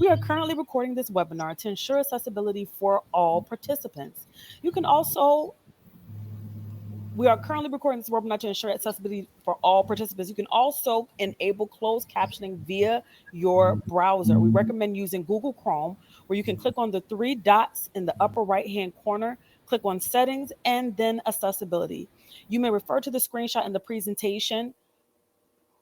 We are currently recording this webinar to ensure accessibility for all participants. You can also We are currently recording this webinar to ensure accessibility for all participants. You can also enable closed captioning via your browser. We recommend using Google Chrome, where you can click on the three dots in the upper right-hand corner, click on settings, and then accessibility. You may refer to the screenshot in the presentation,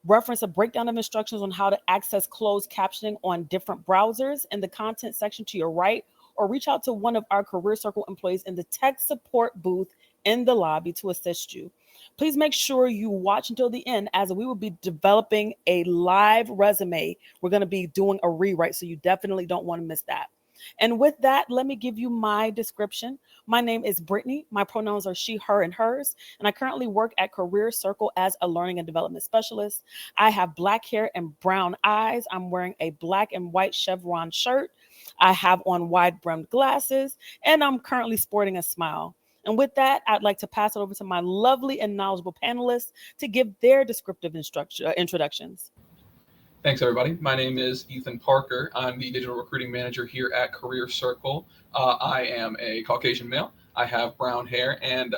reference a breakdown of instructions on how to access closed captioning on different browsers in the content section to your right, or reach out to one of our Career Circle employees in the tech support booth in the lobby to assist you. Please make sure you watch until the end, as we will be developing a live resume. We're going to be doing a rewrite, so you definitely don't want to miss that. And with that, let me give you my description. My name is Brittany. My pronouns are she, her, and hers. And I currently work at Career Circle as a learning and development specialist. I have black hair and brown eyes. I'm wearing a black and white chevron shirt. I have on wide brimmed glasses, and I'm currently sporting a smile. And with that, I'd like to pass it over to my lovely and knowledgeable panelists to give their descriptive introductions. Thanks, everybody. My name is Ethan Parker. I'm the digital recruiting manager here at Career Circle. I am a Caucasian male. I have brown hair and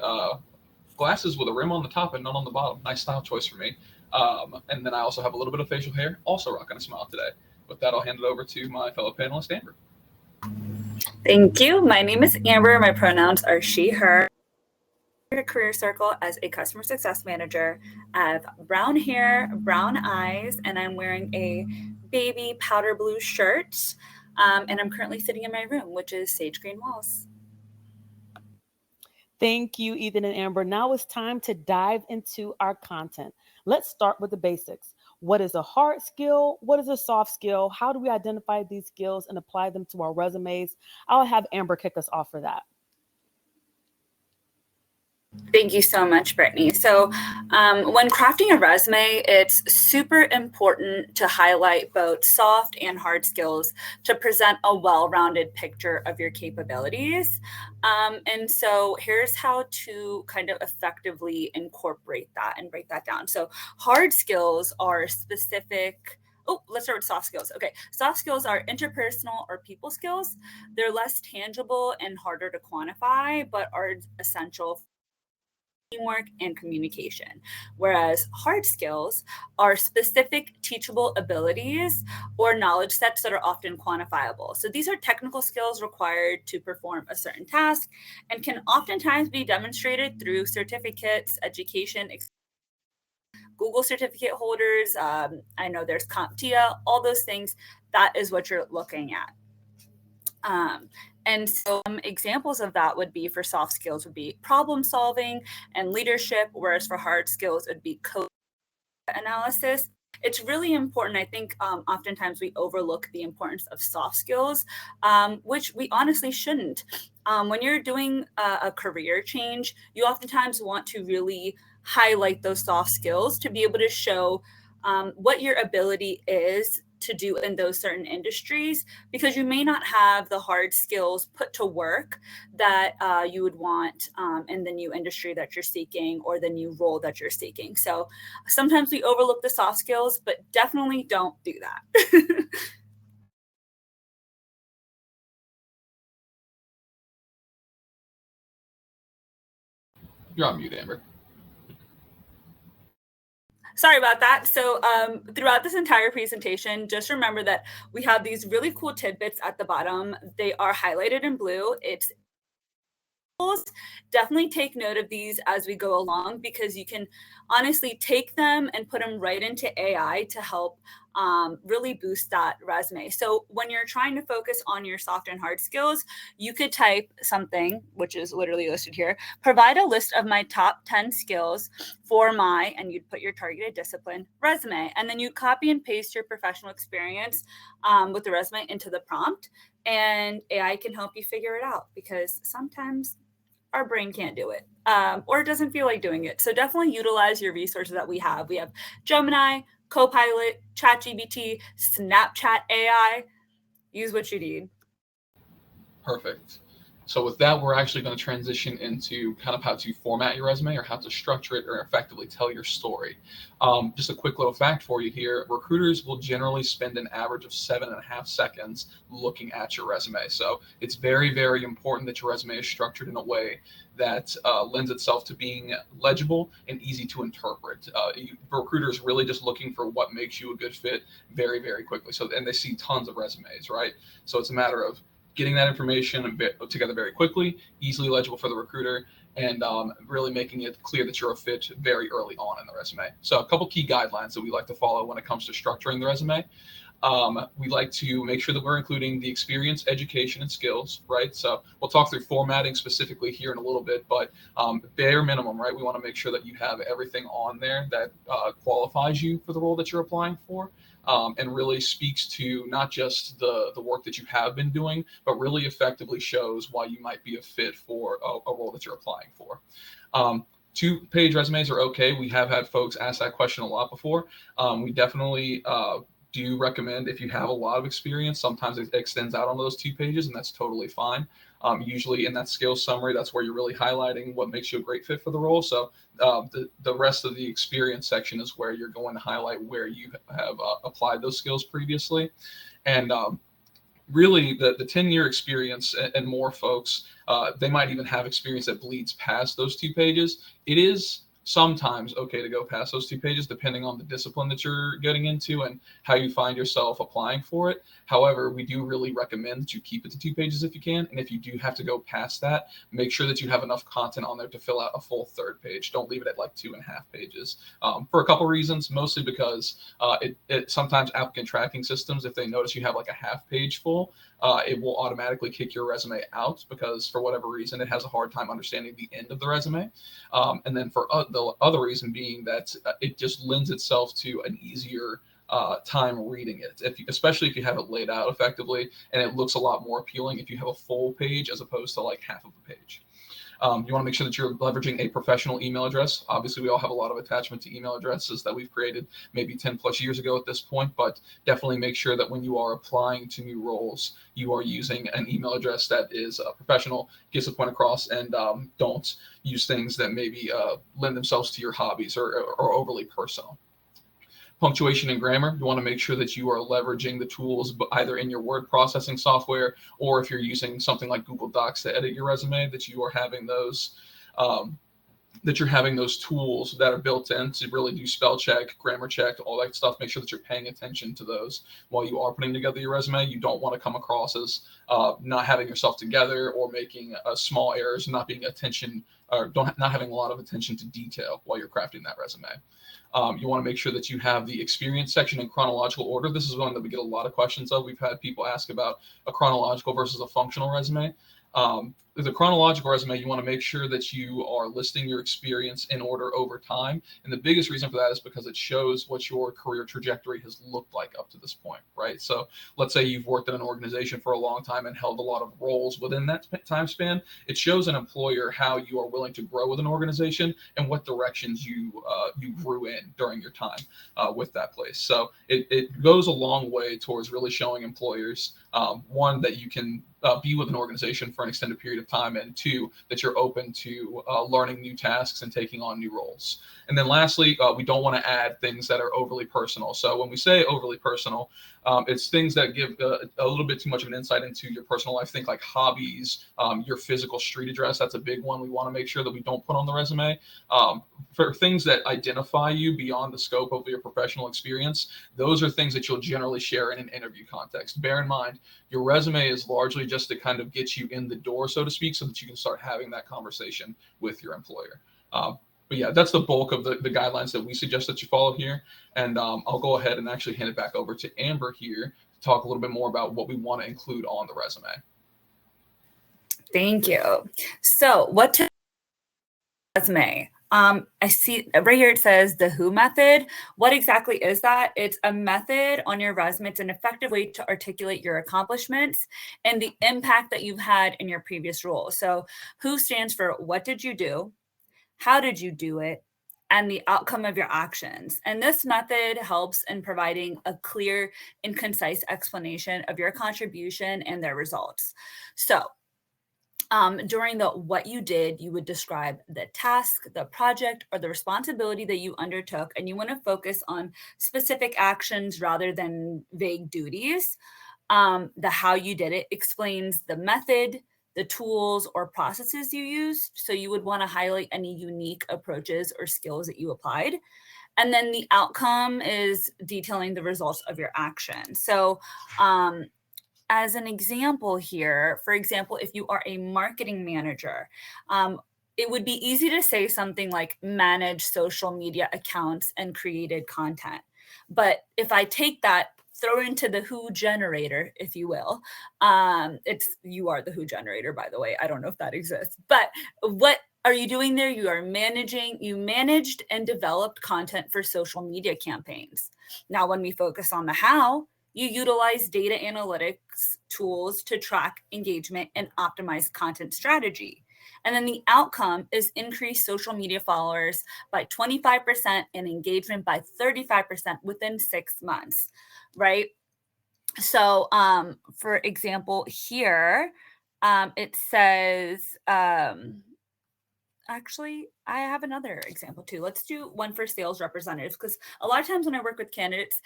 glasses with a rim on the top and none on the bottom. Nice style choice for me. And then I also have a little bit of facial hair, also rocking a smile today. With that, I'll hand it over to my fellow panelist, Amber. Thank you. My name is Amber. My pronouns are she, her. At Career Circle as a customer success manager. I have brown hair, brown eyes, and I'm wearing a baby powder blue shirt. And I'm currently sitting in my room, which is sage green walls. Thank you, Ethan and Amber. Now it's time to dive into our content. Let's start with the basics. What is a hard skill? What is a soft skill? How do we identify these skills and apply them to our resumes? I'll have Amber kick us off for that. Thank you so much, Brittany. So when crafting a resume, it's super important to highlight both soft and hard skills to present a well-rounded picture of your capabilities. And so here's how to kind of effectively incorporate that and break that down. So hard skills are specific. Oh, let's start with soft skills. Okay, soft skills are interpersonal or people skills. They're less tangible and harder to quantify, but are essential teamwork and communication, whereas hard skills are specific teachable abilities or knowledge sets that are often quantifiable. So these are technical skills required to perform a certain task and can oftentimes be demonstrated through certificates, education, Google certificate holders. I know there's CompTIA, all those things. That is what you're looking at. And so examples of that would be for soft skills would be problem solving and leadership, whereas for hard skills, it would be code analysis. It's really important. I think oftentimes we overlook the importance of soft skills, which we honestly shouldn't. When you're doing a career change, you oftentimes want to really highlight those soft skills to be able to show what your ability is to do in those certain industries, because you may not have the hard skills put to work that you would want in the new industry that you're seeking or the new role that you're seeking. So sometimes we overlook the soft skills, but definitely don't do that. You're on mute, Amber. Sorry about that. So throughout this entire presentation, just remember that we have these really cool tidbits at the bottom. They are highlighted in blue. It's definitely take note of these as we go along, because you can honestly take them and put them right into AI to help really boost that resume. So when you're trying to focus on your soft and hard skills, you could type something, which is literally listed here, provide a list of my top 10 skills for my, and you'd put your targeted discipline resume. And then you copy and paste your professional experience with the resume into the prompt, and AI can help you figure it out, because sometimes our brain can't do it or it doesn't feel like doing it. So definitely utilize your resources that we have. We have Gemini, Copilot, ChatGPT, Snapchat AI. Use what you need. Perfect. So with that, we're actually going to transition into kind of how to format your resume or how to structure it or effectively tell your story. Just a quick little fact for you here: recruiters will generally spend an average of 7.5 seconds looking at your resume. So it's very, very important that your resume is structured in a way that lends itself to being legible and easy to interpret. Recruiters really just looking for what makes you a good fit very, very quickly. So, and they see tons of resumes, right? So it's a matter of getting that information together very quickly, easily legible for the recruiter, and really making it clear that you're a fit very early on in the resume. So a couple key guidelines that we like to follow when it comes to structuring the resume. We like to make sure that we're including the experience, education, and skills, right? So we'll talk through formatting specifically here in a little bit, but bare minimum, right? We want to make sure that you have everything on there that qualifies you for the role that you're applying for. And really speaks to not just the work that you have been doing, but really effectively shows why you might be a fit for a role that you're applying for. 2-page resumes are okay. We have had folks ask that question a lot before. We definitely do recommend, if you have a lot of experience, sometimes it extends out on those 2 pages, and that's totally fine. Usually in that skills summary, that's where you're really highlighting what makes you a great fit for the role. So the rest of the experience section is where you're going to highlight where you have applied those skills previously. And really the 10-year experience and more folks, they might even have experience that bleeds past those 2 pages. It is sometimes okay to go past those 2 pages depending on the discipline that you're getting into and how you find yourself applying for it. However, we do really recommend that you keep it to 2 pages if you can, and if you do have to go past that, make sure that you have enough content on there to fill out a full 3rd page. Don't leave it at like 2.5 pages, for a couple reasons, mostly because it sometimes applicant tracking systems, if they notice you have like a half page full, it will automatically kick your resume out because for whatever reason it has a hard time understanding the end of the resume. And then for the other reason being that it just lends itself to an easier time reading it, especially if you have it laid out effectively, and it looks a lot more appealing if you have a full page as opposed to like half of a page. You want to make sure that you're leveraging a professional email address. Obviously, we all have a lot of attachment to email addresses that we've created maybe 10 plus years ago at this point, but definitely make sure that when you are applying to new roles, you are using an email address that is professional, gets the point across, and don't use things that maybe lend themselves to your hobbies or overly personal. Punctuation and grammar, you want to make sure that you are leveraging the tools either in your word processing software, or if you're using something like Google Docs to edit your resume, that you are having those that you're having those tools that are built in to really do spell check, grammar check, all that stuff. Make sure that you're paying attention to those while you are putting together your resume. You don't want to come across as not having yourself together or making small errors, not being attention or not having a lot of attention to detail while you're crafting that resume. You want to make sure that you have the experience section in chronological order. This is one that we get a lot of questions of. We've had people ask about a chronological versus a functional resume. The chronological resume, you want to make sure that you are listing your experience in order over time. And the biggest reason for that is because it shows what your career trajectory has looked like up to this point, right? So let's say you've worked in an organization for a long time and held a lot of roles within that time span. It shows an employer how you are willing to grow with an organization and what directions you grew in during your time with that place. So it goes a long way towards really showing employers, one, that you can be with an organization for an extended period of time, and 2, that you're open to learning new tasks and taking on new roles. And then lastly, we don't want to add things that are overly personal. So when we say overly personal, it's things that give a little bit too much of an insight into your personal life. Think like hobbies, your physical street address. That's a big one we want to make sure that we don't put on the resume. For things that identify you beyond the scope of your professional experience, those are things that you'll generally share in an interview context. Bear in mind, your resume is largely just to kind of get you in the door, so to speak, so that you can start having that conversation with your employer. But yeah, that's the bulk of the guidelines that we suggest that you follow here. And I'll go ahead and actually hand it back over to Amber here to talk a little bit more about what we want to include on the resume. Thank you. So what to resume? I see right here it says the WHO method. What exactly is that? It's a method on your resume. It's an effective way to articulate your accomplishments and the impact that you've had in your previous role. So WHO stands for what did you do? How did you do it? And the outcome of your actions. And this method helps in providing a clear and concise explanation of your contribution and their results. So During the what you did, you would describe the task, the project, or the responsibility that you undertook, and you want to focus on specific actions rather than vague duties. The how you did it explains the method, the tools or processes you used. So you would want to highlight any unique approaches or skills that you applied. And then the outcome is detailing the results of your action. So as an example here, for example, if you are a marketing manager, it would be easy to say something like manage social media accounts and created content. But if I take that, throw into the who generator, if you will, it's you are the who generator, by the way. I don't know if that exists, but what are you doing there? You managed and developed content for social media campaigns. Now, when we focus on the how, you utilize data analytics tools to track engagement and optimize content strategy. And then the outcome is increased social media followers by 25% and engagement by 35% within 6 months, right? So, for example, here it says, actually, I have another example too. Let's do one for sales representatives, because a lot of times when I work with candidates,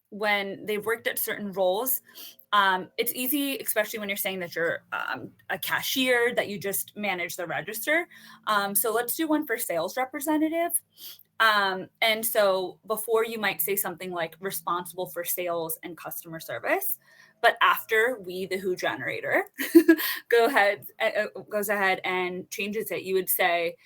when they've worked at certain roles, it's easy, especially when you're saying that you're a cashier, that you just manage the register. So let's do one for sales representative. And so before, you might say something like responsible for sales and customer service. But after we, the who generator, goes ahead and changes it, you would say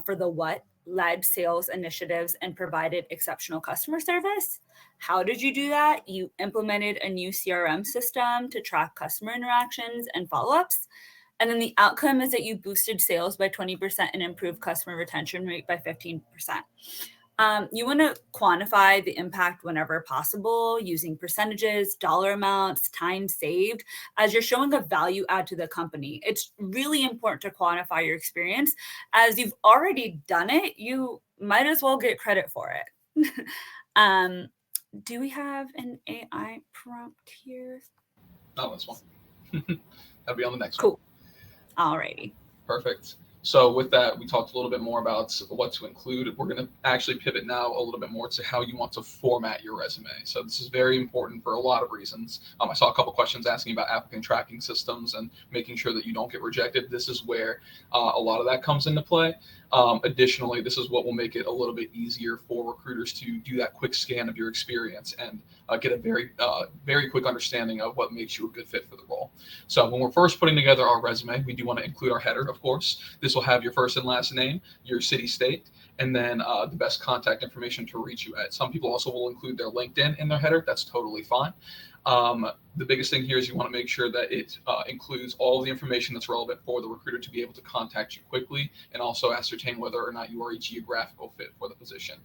for the what, led sales initiatives and provided exceptional customer service. How did you do that? You implemented a new CRM system to track customer interactions and follow-ups. And then the outcome is that you boosted sales by 20% and improved customer retention rate by 15%. You want to quantify the impact whenever possible using percentages, dollar amounts, time saved, as you're showing a value add to the company. It's really important to quantify your experience. As you've already done it, you might as well get credit for it. Do we have an AI prompt here? Not this one. That'll be on the next one. Cool. Alrighty. Perfect. So with that, we talked a little bit more about what to include. We're going to actually pivot now a little bit more to how you want to format your resume. So this is very important for a lot of reasons. I saw a couple questions asking about applicant tracking systems and making sure that you don't get rejected. This is where a lot of that comes into play. Additionally, this is what will make it a little bit easier for recruiters to do that quick scan of your experience and get a very quick understanding of what makes you a good fit for the role. So when we're first putting together our resume, we do want to include our header, of course. This will have your first and last name, your city, state, and then the best contact information to reach you at. Some people also will include their LinkedIn in their header. That's totally fine. The biggest thing here is you want to make sure that it includes all of the information that's relevant for the recruiter to be able to contact you quickly and also ascertain whether or not you are a geographical fit for the position.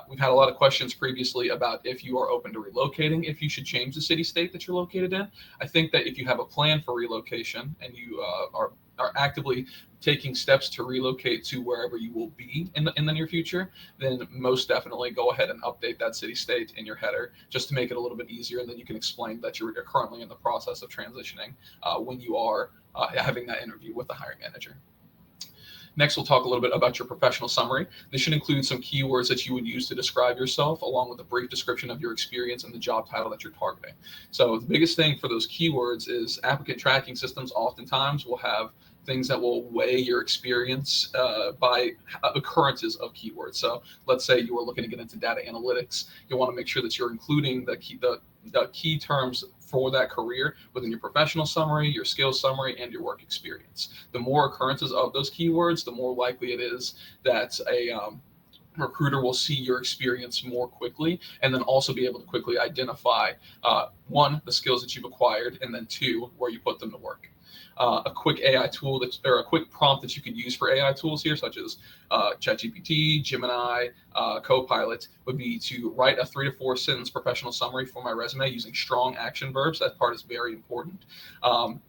We've had a lot of questions previously about if you are open to relocating, if you should change the city state that you're located in. I think that if you have a plan for relocation and you are actively taking steps to relocate to wherever you will be in the near future, then most definitely go ahead and update that city state in your header just to make it a little bit easier. And then you can explain that you're currently in the process of transitioning when you are having that interview with the hiring manager. Next, we'll talk a little bit about your professional summary. This should include some keywords that you would use to describe yourself, along with a brief description of your experience and the job title that you're targeting. So the biggest thing for those keywords is applicant tracking systems oftentimes will have things that will weigh your experience by occurrences of keywords. So let's say you are looking to get into data analytics. You'll want to make sure that you're including the key terms for that career within your professional summary, your skills summary, and your work experience. The more occurrences of those keywords, the more likely it is that a recruiter will see your experience more quickly, and then also be able to quickly identify one, the skills that you've acquired, and then two, where you put them to work. A quick AI tool or a quick prompt that you could use for AI tools here, such as ChatGPT, Gemini, Copilot, would be to write a 3 to 4 sentence professional summary for my resume using strong action verbs. That part is very important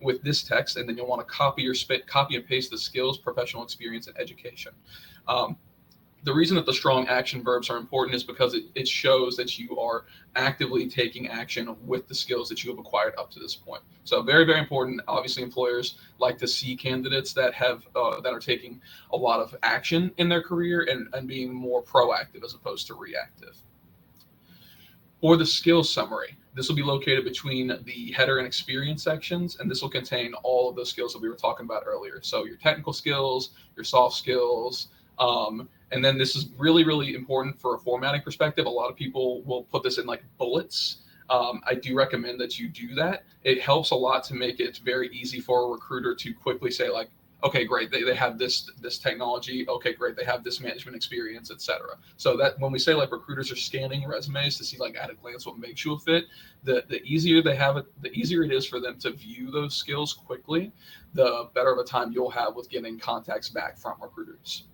with this text, and then you'll want to copy and paste the skills, professional experience, and education. The reason that the strong action verbs are important is because it shows that you are actively taking action with the skills that you have acquired up to this point. So very, very important. Obviously, employers like to see candidates that that are taking a lot of action in their career and being more proactive as opposed to reactive. For the skills summary, this will be located between the header and experience sections, and this will contain all of the skills that we were talking about earlier. So your technical skills, your soft skills, and then this is really, really important for a formatting perspective. A lot of people will put this in like bullets. I do recommend that you do that. It helps a lot to make it very easy for a recruiter to quickly say like, okay, great, they have this technology. Okay, great, they have this management experience, etc. So that when we say like recruiters are scanning resumes to see like at a glance what makes you a fit, the easier they have it, the easier it is for them to view those skills quickly, the better of a time you'll have with getting contacts back from recruiters.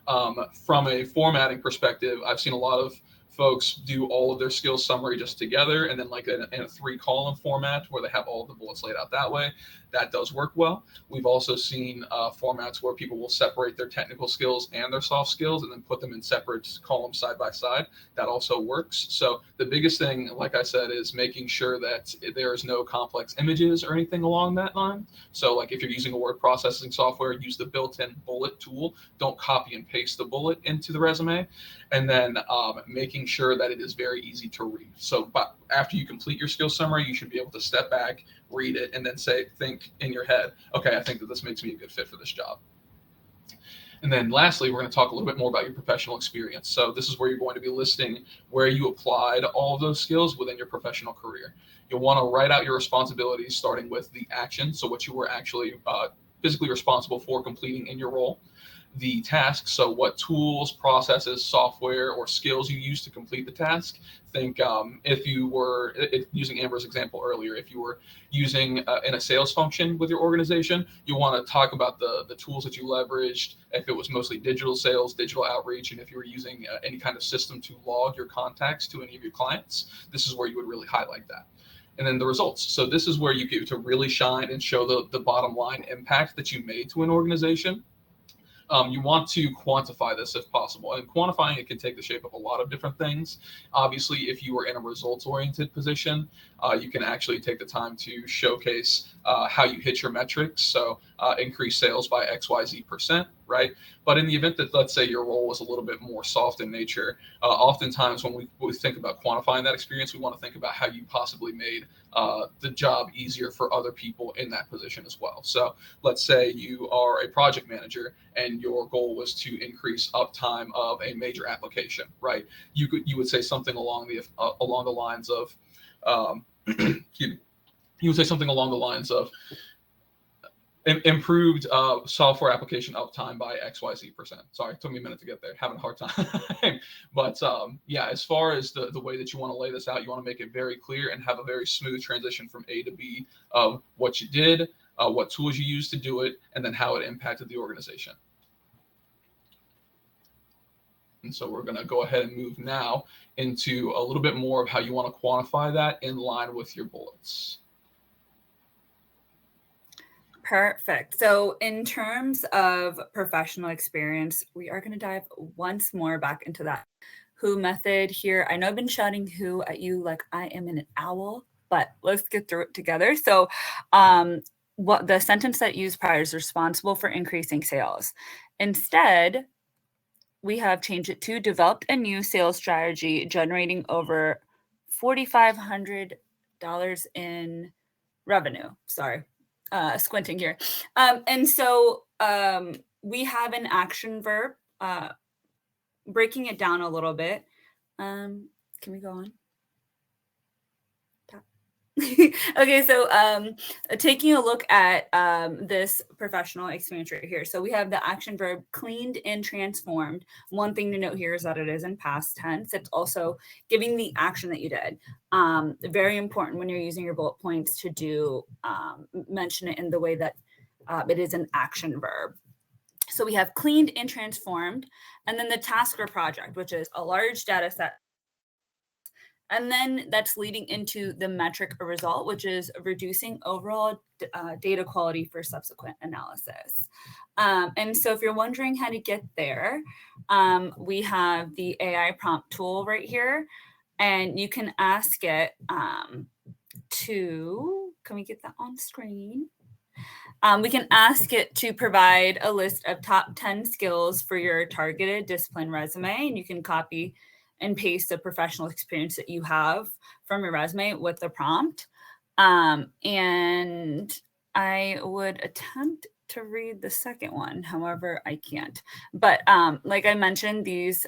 From a formatting perspective, I've seen a lot of folks do all of their skills summary just together and then like in a 3-column format where they have all the bullets laid out that way. That does work well. We've also seen formats where people will separate their technical skills and their soft skills and then put them in separate columns side by side. That also works. So the biggest thing, like I said, is making sure that there is no complex images or anything along that line. So like if you're using a word processing software, use the built-in bullet tool. Don't copy and paste the bullet into the resume. And then making sure that it is very easy to read. So after you complete your skill summary, you should be able to step back, read it, and then think in your head, okay, I think that this makes me a good fit for this job. And then lastly, we're going to talk a little bit more about your professional experience. So this is where you're going to be listing where you applied all of those skills within your professional career. You'll want to write out your responsibilities, starting with the action, so what you were actually physically responsible for completing in your role. The task, so what tools, processes, software, or skills you use to complete the task. Think if you were using Amber's example earlier, if you were using in a sales function with your organization, you want to talk about the tools that you leveraged, if it was mostly digital sales, digital outreach, and if you were using any kind of system to log your contacts to any of your clients, this is where you would really highlight that. And then the results. So this is where you get to really shine and show the bottom line impact that you made to an organization. You want to quantify this if possible, and quantifying it can take the shape of a lot of different things. Obviously, if you are in a results-oriented position, you can actually take the time to showcase how you hit your metrics. So increase sales by XYZ%, right? But in the event that, let's say, your role was a little bit more soft in nature, oftentimes when we think about quantifying that experience, we want to think about how you possibly made the job easier for other people in that position as well. So let's say you are a project manager and your goal was to increase uptime of a major application, right? You would say something along the lines of you would say something along the lines of improved software application uptime by XYZ%. Sorry, it took me a minute to get there. Having a hard time. But yeah, as far as the way that you want to lay this out, you want to make it very clear and have a very smooth transition from A to B of what you did, what tools you used to do it, and then how it impacted the organization. And so we're going to go ahead and move now into a little bit more of how you want to quantify that in line with your bullets. Perfect. So in terms of professional experience, we are going to dive once more back into that who method here. I know I've been shouting who at you like I am an owl, but let's get through it together. So what the sentence that used prior is responsible for increasing sales. Instead, we have changed it to developed a new sales strategy generating over $4,500 in revenue. Sorry, squinting here. And so we have an action verb, breaking it down a little bit. Can we go on? Okay, so taking a look at this professional experience right here. So we have the action verb cleaned and transformed. One thing to note here is that it is in past tense. It's also giving the action that you did. Very important when you're using your bullet points to do mention it in the way that it is an action verb. So we have cleaned and transformed, and then the task or project, which is a large data set And then that's leading into the metric or result, which is reducing overall data quality for subsequent analysis. And so if you're wondering how to get there, we have the AI prompt tool right here, and you can ask it can we get that on screen? We can ask it to provide a list of top 10 skills for your targeted discipline resume, and you can copy and paste the professional experience that you have from your resume with the prompt. And I would attempt to read the second one, however, I can't. But like I mentioned, these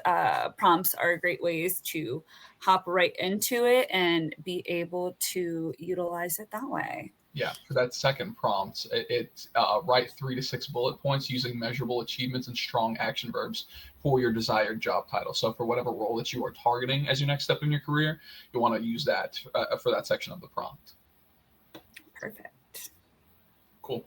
prompts are great ways to hop right into it and be able to utilize it that way. Yeah, for that second prompt, write 3 to 6 bullet points using measurable achievements and strong action verbs for your desired job title. So for whatever role that you are targeting as your next step in your career, you want to use that for that section of the prompt. Perfect. Cool.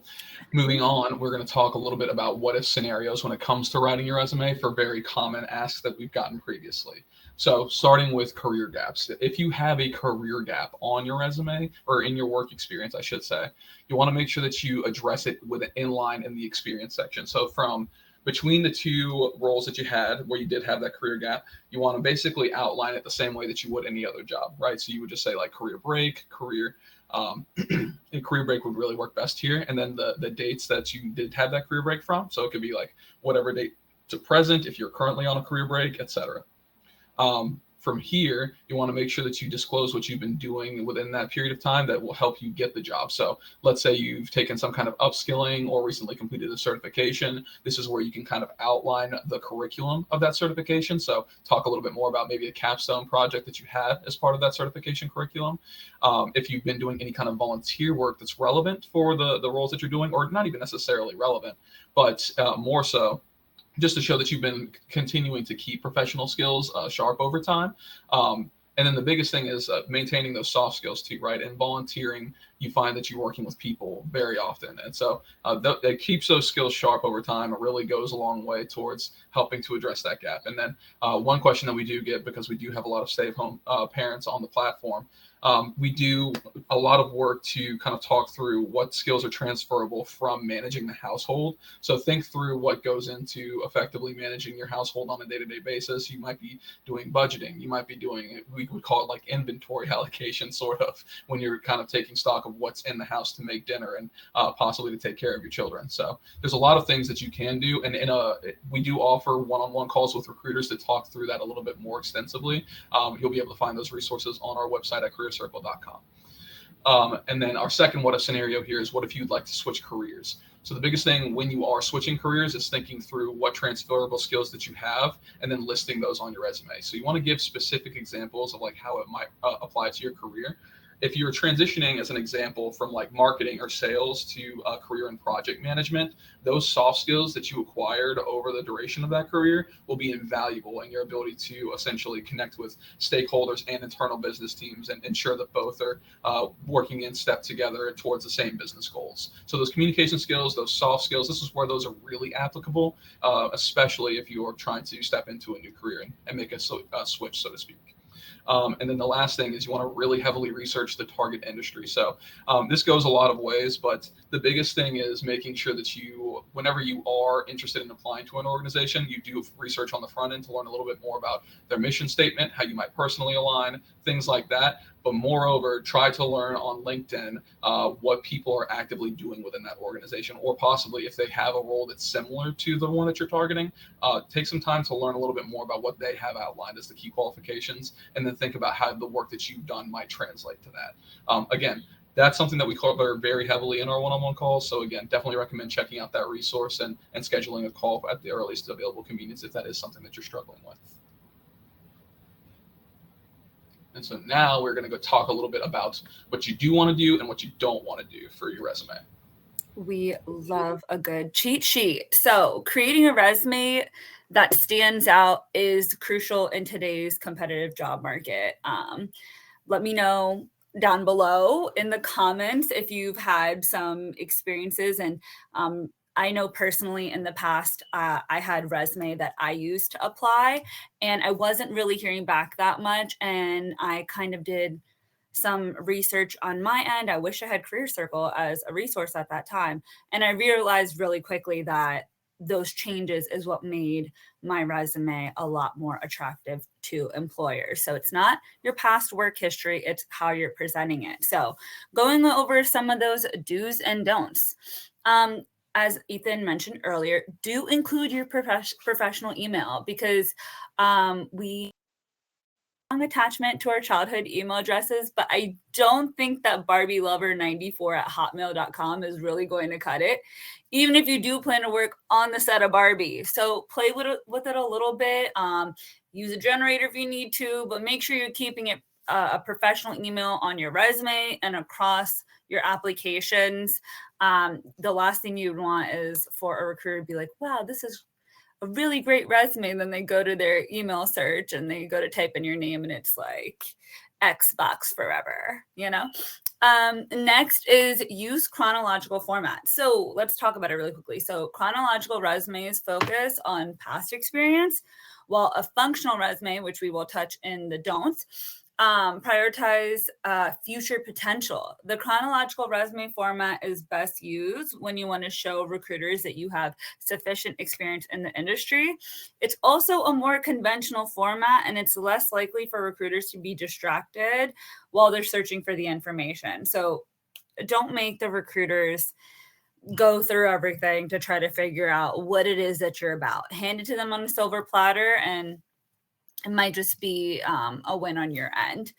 Moving on, we're going to talk a little bit about what if scenarios when it comes to writing your resume for very common asks that we've gotten previously. So starting with career gaps. If you have a career gap on your resume or in your work experience, I should say, you want to make sure that you address it with an inline in the experience section. So from between the two roles that you had where you did have that career gap, you want to basically outline it the same way that you would any other job, right? So you would just say like career break, a career break would really work best here. And then the dates that you did have that career break from. So it could be like whatever date to present, if you're currently on a career break, etc. From here, you want to make sure that you disclose what you've been doing within that period of time that will help you get the job. So let's say you've taken some kind of upskilling or recently completed a certification. This is where you can kind of outline the curriculum of that certification. So talk a little bit more about maybe a capstone project that you had as part of that certification curriculum. If you've been doing any kind of volunteer work that's relevant for the roles that you're doing, or not even necessarily relevant, but more so just to show that you've been continuing to keep professional skills sharp over time. And then the biggest thing is maintaining those soft skills too, right? And volunteering, you find that you're working with people very often. And so that keeps those skills sharp over time. It really goes a long way towards helping to address that gap. And then one question that we do get, because we do have a lot of stay-at-home parents on the platform, we do a lot of work to kind of talk through what skills are transferable from managing the household. So think through what goes into effectively managing your household on a day-to-day basis. You might be doing budgeting. You might be doing, we would call it like inventory allocation, sort of, when you're kind of taking stock of what's in the house to make dinner and possibly to take care of your children. So there's a lot of things that you can do. And we do offer one-on-one calls with recruiters to talk through that a little bit more extensively. You'll be able to find those resources on our website at careercircle.com. And then our second what if scenario here is what if you'd like to switch careers? So the biggest thing when you are switching careers is thinking through what transferable skills that you have and then listing those on your resume. So you want to give specific examples of like how it might apply to your career. If you're transitioning, as an example, from like marketing or sales to a career in project management, those soft skills that you acquired over the duration of that career will be invaluable in your ability to essentially connect with stakeholders and internal business teams and ensure that both are working in step together towards the same business goals. So those communication skills, those soft skills, this is where those are really applicable, especially if you are trying to step into a new career and make a switch, so to speak. And then the last thing is you want to really heavily research the target industry. So this goes a lot of ways, but the biggest thing is making sure that you, whenever you are interested in applying to an organization, you do research on the front end to learn a little bit more about their mission statement, how you might personally align, things like that. But moreover, try to learn on LinkedIn what people are actively doing within that organization, or possibly if they have a role that's similar to the one that you're targeting, take some time to learn a little bit more about what they have outlined as the key qualifications, and then think about how the work that you've done might translate to that. Again, that's something that we cover very heavily in our one-on-one calls. So again, definitely recommend checking out that resource and scheduling a call at the earliest available convenience if that is something that you're struggling with. And so now we're going to go talk a little bit about what you do want to do and what you don't want to do for your resume. We love a good cheat sheet. So creating a resume that stands out is crucial in today's competitive job market. Let me know down below in the comments if you've had some experiences and I know personally in the past, I had resume that I used to apply, and I wasn't really hearing back that much. And I kind of did some research on my end. I wish I had Career Circle as a resource at that time. And I realized really quickly that those changes is what made my resume a lot more attractive to employers. So it's not your past work history, it's how you're presenting it. So going over some of those do's and don'ts. As Ethan mentioned earlier, do include your professional email, because we attachment to our childhood email addresses, but I don't think that barbielover94@hotmail.com is really going to cut it, even if you do plan to work on the set of Barbie. So play with it a little bit. Use a generator if you need to, but make sure you're keeping it a professional email on your resume and across your applications. The last thing you'd want is for a recruiter to be like, wow, this is a really great resume. And then they go to their email search and they go to type in your name and it's like Xbox forever, you know? Next is use chronological format. So let's talk about it really quickly. So chronological resumes focus on past experience, while a functional resume, which we will touch in the don'ts, prioritize future potential. The chronological resume format is best used when you want to show recruiters that you have sufficient experience in the industry. It's also a more conventional format, and it's less likely for recruiters to be distracted while they're searching for the information. So don't make the recruiters go through everything to try to figure out what it is that you're about. Hand it to them on a silver platter, and it might just be a win on your end.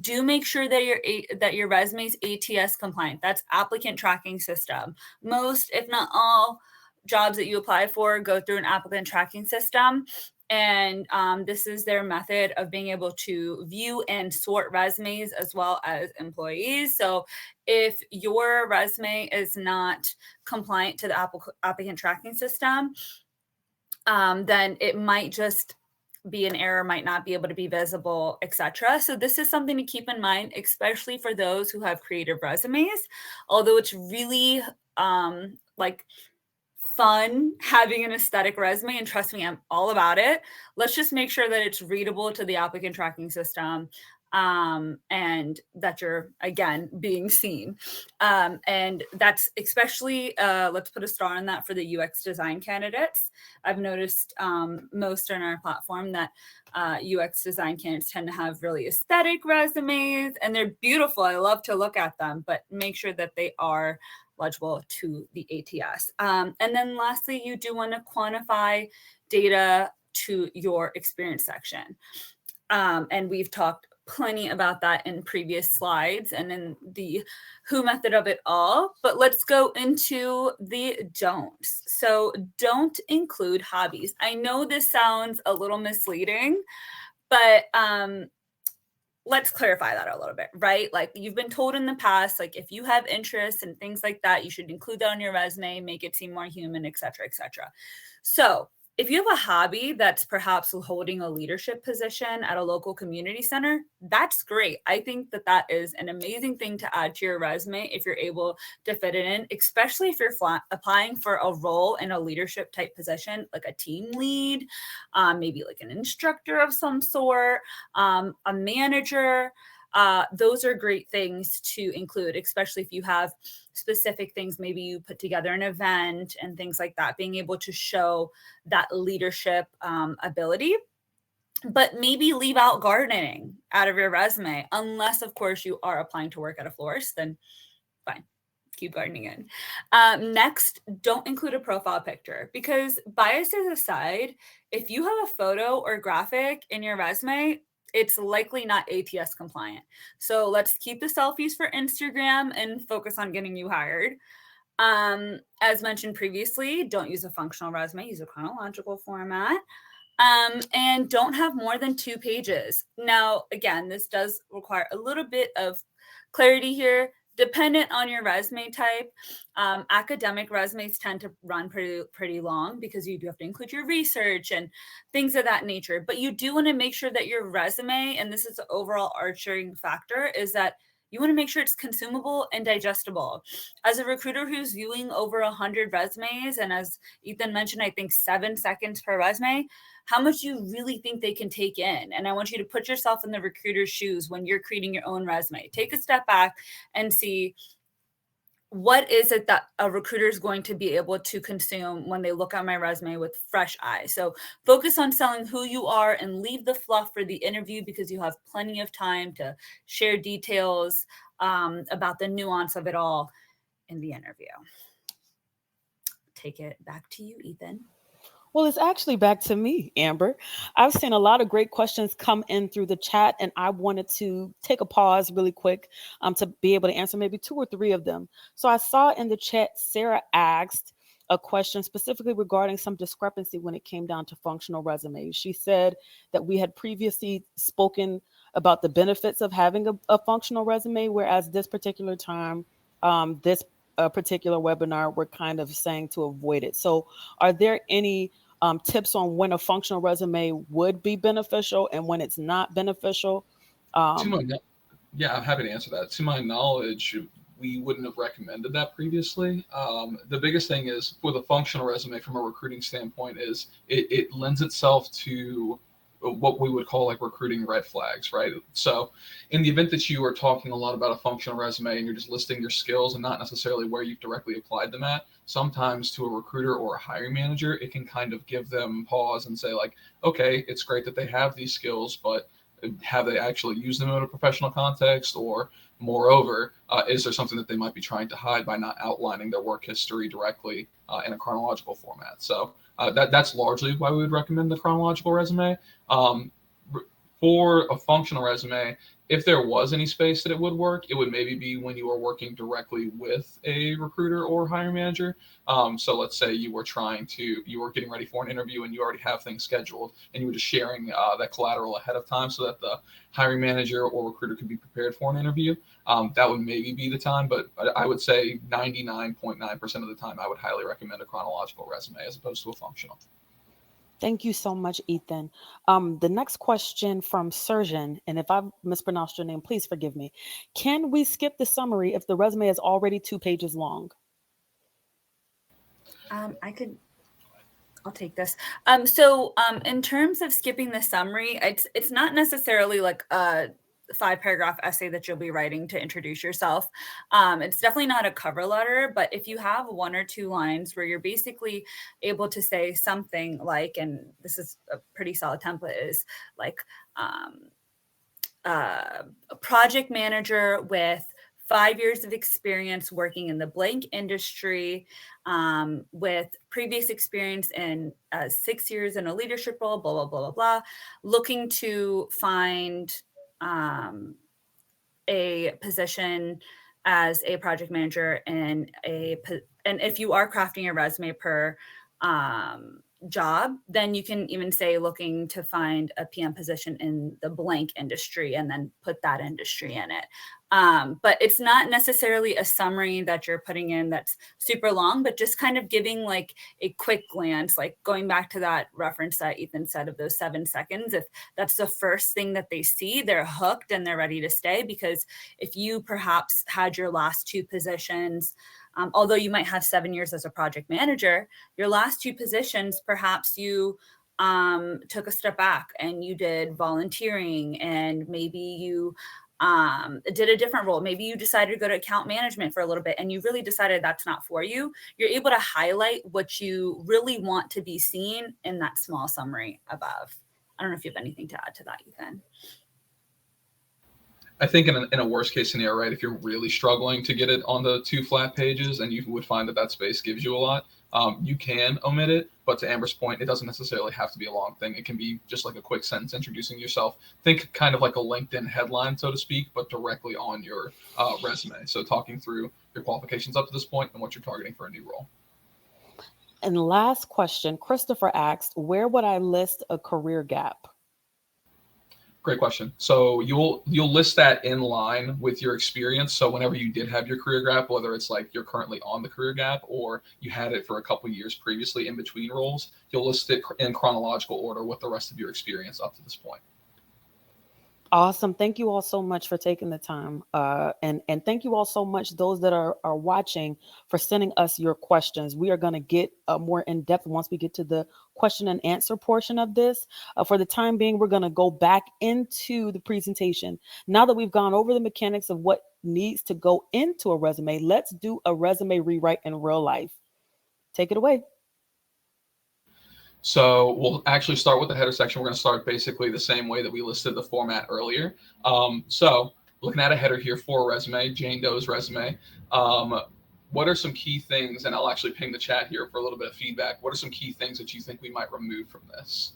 Do make sure that your resume is ATS compliant. That's applicant tracking system. Most, if not all, jobs that you apply for go through an applicant tracking system. And this is their method of being able to view and sort resumes as well as employees. So if your resume is not compliant to the applicant tracking system, then it might just be an error, might not be able to be visible, etc. So this is something to keep in mind, especially for those who have creative resumes. Although it's really like fun having an aesthetic resume, and trust me, I'm all about it. Let's just make sure that it's readable to the applicant tracking system, and that you're, again, being seen. And that's especially, let's put a star on that for the UX design candidates. I've noticed most on our platform that UX design candidates tend to have really aesthetic resumes, and they're beautiful. I love to look at them, but make sure that they are legible to the ATS. And then lastly, you do want to quantify data to your experience section. And we've talked plenty about that in previous slides and in the who method of it all, but let's go into the don'ts. So don't include hobbies. I know this sounds a little misleading, but let's clarify that a little bit, right? Like, you've been told in the past, like, if you have interests and things like that, you should include that on your resume, make it seem more human, et cetera, et cetera. So if you have a hobby that's perhaps holding a leadership position at a local community center, that's great. I think that that is an amazing thing to add to your resume if you're able to fit it in, especially if you're applying for a role in a leadership type position, like a team lead, maybe like an instructor of some sort, a manager. Those are great things to include, especially if you have specific things. Maybe you put together an event and things like that, being able to show that leadership ability. But maybe leave out gardening out of your resume, unless, of course, you are applying to work at a florist, then fine. Keep gardening in. Next, don't include a profile picture, because biases aside, if you have a photo or graphic in your resume, it's likely not ATS compliant. So let's keep the selfies for Instagram and focus on getting you hired. As mentioned previously, don't use a functional resume, use a chronological format. And don't have more than 2 pages. Now, again, this does require a little bit of clarity here. Dependent on your resume type, academic resumes tend to run pretty long because you do have to include your research and things of that nature. But you do want to make sure that your resume, and this is the overall arching factor, is that You want to make sure it's consumable and digestible. As a recruiter who's viewing over 100 resumes, and as Ethan mentioned, I think 7 seconds per resume, how much you really think they can take in. And I want you to put yourself in the recruiter's shoes when you're creating your own resume. Take a step back and see, what is it that a recruiter is going to be able to consume when they look at my resume with fresh eyes? So focus on selling who you are and leave the fluff for the interview, because you have plenty of time to share details about the nuance of it all in the interview. Take it back to you, Ethan. Well, it's actually back to me, Amber. I've seen a lot of great questions come in through the chat, and I wanted to take a pause really quick to be able to answer maybe two or three of them. So I saw in the chat, Sarah asked a question specifically regarding some discrepancy when it came down to functional resumes. She said that we had previously spoken about the benefits of having a functional resume, whereas this particular time, this particular webinar, we're kind of saying to avoid it. So, are there any tips on when a functional resume would be beneficial and when it's not beneficial? To Um, my Yeah, I'm happy to answer that. To my knowledge, we wouldn't have recommended that previously. The biggest thing is for the functional resume from a recruiting standpoint is it lends itself to what we would call like recruiting red flags, right? So in the event that you are talking a lot about a functional resume and you're just listing your skills and not necessarily where you've directly applied them at, sometimes to a recruiter or a hiring manager, it can kind of give them pause and say like, okay, it's great that they have these skills, but have they actually used them in a professional context? Or moreover, is there something that they might be trying to hide by not outlining their work history directly in a chronological format? So that's largely why we would recommend the chronological resume. Um, for a functional resume, if there was any space that it would work, it would maybe be when you are working directly with a recruiter or hiring manager. So let's say you were getting ready for an interview and you already have things scheduled, and you were just sharing that collateral ahead of time so that the hiring manager or recruiter could be prepared for an interview. That would maybe be the time, but I would say 99.9% of the time, I would highly recommend a chronological resume as opposed to a functional. Thank you so much, Ethan. The next question from Surgeon, and if I've mispronounced your name, please forgive me. Can we skip the summary if the resume is already 2 pages long? I could. I'll take this. So in terms of skipping the summary, it's not necessarily like a 5 paragraph essay that you'll be writing to introduce yourself. It's definitely not a cover letter, but if you have 1 or 2 lines where you're basically able to say something like, and this is a pretty solid template, is like, a project manager with 5 years of experience working in the blank industry, with previous experience in 6 years in a leadership role, blah, blah, blah, blah, blah, looking to find a position as a project manager and if you are crafting a resume per job, then you can even say looking to find a PM position in the blank industry and then put that industry in it. But it's not necessarily a summary that you're putting in that's super long, but just kind of giving like a quick glance, like going back to that reference that Ethan said of those 7 seconds. If that's the first thing that they see, they're hooked and they're ready to stay. Because if you perhaps had your last 2 positions, although you might have 7 years as a project manager, your last 2 positions, perhaps you took a step back and you did volunteering, and maybe you did a different role. Maybe you decided to go to account management for a little bit and you really decided that's not for you. You're able to highlight what you really want to be seen in that small summary above. I don't know if you have anything to add to that, Ethan. I think in a worst case scenario, right, if you're really struggling to get it on the 2 flat pages and you would find that that space gives you a lot, you can omit it. But to Amber's point, it doesn't necessarily have to be a long thing. It can be just like a quick sentence introducing yourself. Think kind of like a LinkedIn headline, so to speak, but directly on your resume. So talking through your qualifications up to this point and what you're targeting for a new role. And last question, Christopher asked, where would I list a career gap? Great question. So you'll list that in line with your experience. So whenever you did have your career gap, whether it's like you're currently on the career gap or you had it for a couple of years previously in between roles, you'll list it in chronological order with the rest of your experience up to this point. Awesome. Thank you all so much for taking the time. And thank you all so much, those that are watching, for sending us your questions. We are going to get more in depth once we get to the question and answer portion of this. For the time being, we're going to go back into the presentation. Now that we've gone over the mechanics of what needs to go into a resume, let's do a resume rewrite in real life. Take it away. So we'll actually start with the header section. We're going to start basically the same way that we listed the format earlier. So looking at a header here for a resume, Jane Doe's resume. What are some key things, and I'll actually ping the chat here for a little bit of feedback. What are some key things that you think we might remove from this?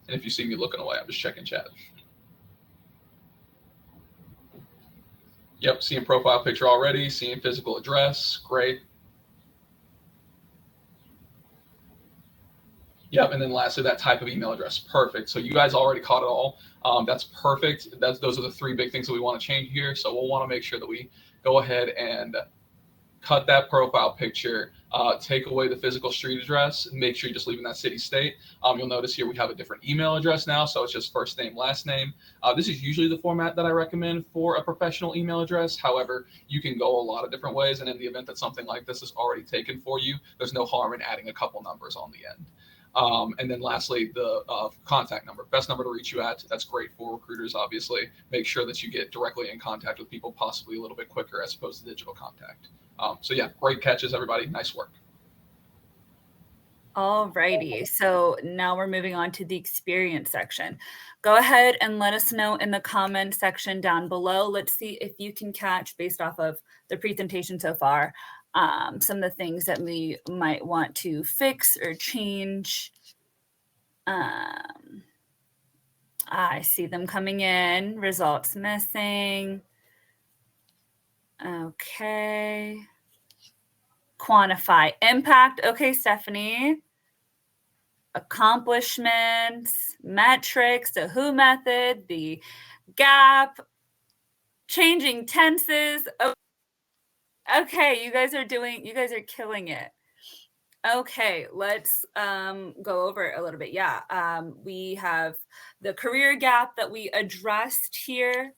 And if you see me looking away, I'm just checking chat. Yep, seeing profile picture already, seeing physical address, great. Yep, and then lastly, that type of email address. Perfect. So you guys already caught it all. That's perfect. Those are the three big things that we want to change here. So we'll want to make sure that we go ahead and cut that profile picture, take away the physical street address, make sure you're just leaving that city state. You'll notice here we have a different email address now, so it's just first name, last name. This is usually the format that I recommend for a professional email address. However, you can go a lot of different ways, and in the event that something like this is already taken for you, there's no harm in adding a couple numbers on the end. And then lastly, the contact number, best number to reach you at. That's great for recruiters, obviously. Make sure that you get directly in contact with people, possibly a little bit quicker as opposed to digital contact. So yeah, great catches, everybody. Nice work. All righty. So now we're moving on to the experience section. Go ahead and let us know in the comment section down below. Let's see if you can catch, based off of the presentation so far, some of the things that we might want to fix or change. I see them coming in. Results missing. Okay. Quantify impact. Okay, Stephanie. Accomplishments, metrics, the who method, the gap, changing tenses. Okay, you guys are killing it. Okay, let's go over it a little bit. Yeah, we have the career gap that we addressed here.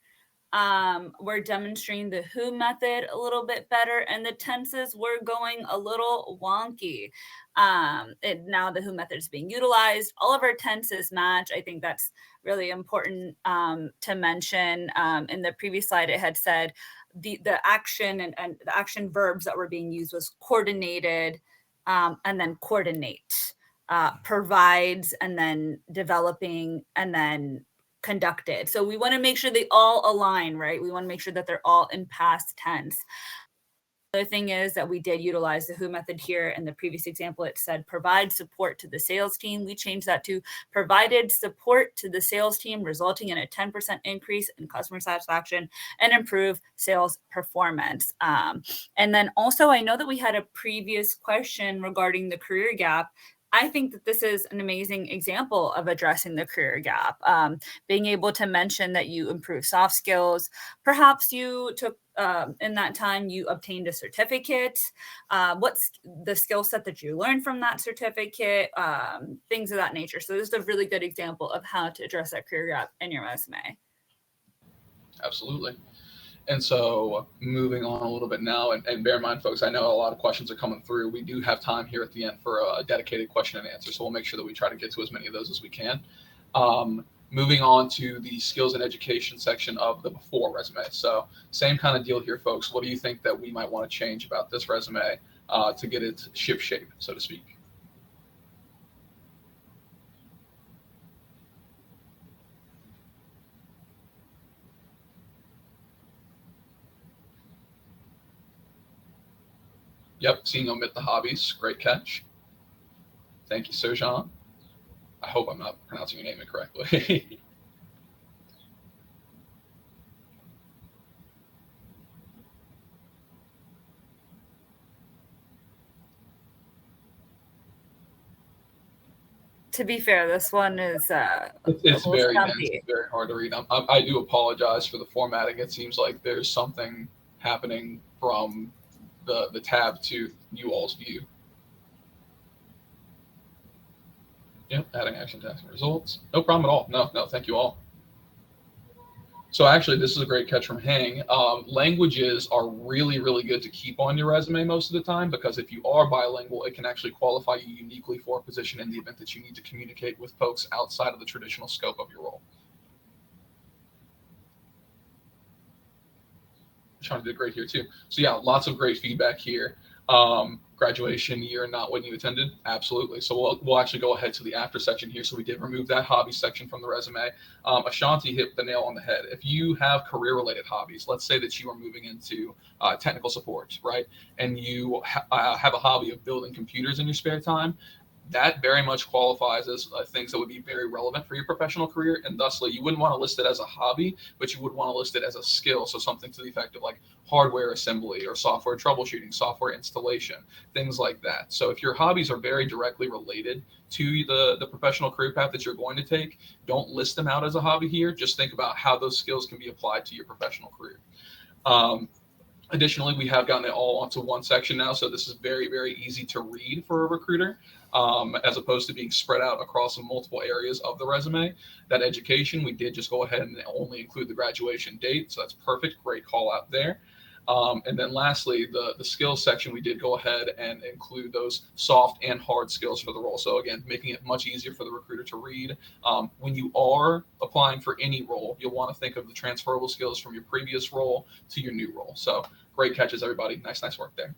We're demonstrating the who method a little bit better, and the tenses were going a little wonky. Now the who method is being utilized. All of our tenses match. I think that's really important to mention. In the previous slide, it had said the action and the action verbs that were being used was coordinated and then coordinate, provides, and then developing, and then conducted. So we want to make sure they all align, right? We want to make sure that they're all in past tense. The other thing is that we did utilize the who method here. In the previous example, it said provide support to the sales team. We changed that to provided support to the sales team, resulting in a 10% increase in customer satisfaction and improve sales performance. And then also, I know that we had a previous question regarding the career gap. I think that this is an amazing example of addressing the career gap. Being able to mention that you improve soft skills. Perhaps you took, in that time, you obtained a certificate. What's the skill set that you learned from that certificate? Things of that nature. So this is a really good example of how to address that career gap in your resume. Absolutely. And so moving on a little bit now, and bear in mind, folks, I know a lot of questions are coming through. We do have time here at the end for a dedicated question and answer, so we'll make sure that we try to get to as many of those as we can. Moving on to the skills and education section of the before resume. So same kind of deal here, folks. What do you think that we might want to change about this resume to get it ship shape, so to speak? Yep, seeing omit the hobbies. Great catch. Thank you, Sojan. I hope I'm not pronouncing your name incorrectly. To be fair, this one is it's very dense. It's very hard to read. I do apologize for the formatting. It seems like there's something happening from the tab to you all's view. Yep, adding action tags and results. No problem at all. No, no, thank you all. So actually, this is a great catch from Hang. Languages are really, really good to keep on your resume most of the time because if you are bilingual, it can actually qualify you uniquely for a position in the event that you need to communicate with folks outside of the traditional scope of your role. Sean did great here too. So yeah, lots of great feedback here. Graduation year not when you attended, absolutely. So we'll actually go ahead to the after section here. So we did remove that hobby section from the resume. Ashanti hit the nail on the head. If you have career related hobbies, let's say that you are moving into technical support, right, and you have a hobby of building computers in your spare time, that very much qualifies as things that would be very relevant for your professional career. And thusly, you wouldn't want to list it as a hobby, but you would want to list it as a skill. So something to the effect of like hardware assembly or software troubleshooting, software installation, things like that. So if your hobbies are very directly related to the professional career path that you're going to take, don't list them out as a hobby here. Just think about how those skills can be applied to your professional career. Additionally, we have gotten it all onto one section now, so this is very, very easy to read for a recruiter, as opposed to being spread out across multiple areas of the resume. That education, we did just go ahead and only include the graduation date, so that's perfect. Great call out there. And then lastly, the skills section, we did go ahead and include those soft and hard skills for the role. So again, making it much easier for the recruiter to read. When you are applying for any role, you'll want to think of the transferable skills from your previous role to your new role. So great catches, everybody. Nice work there.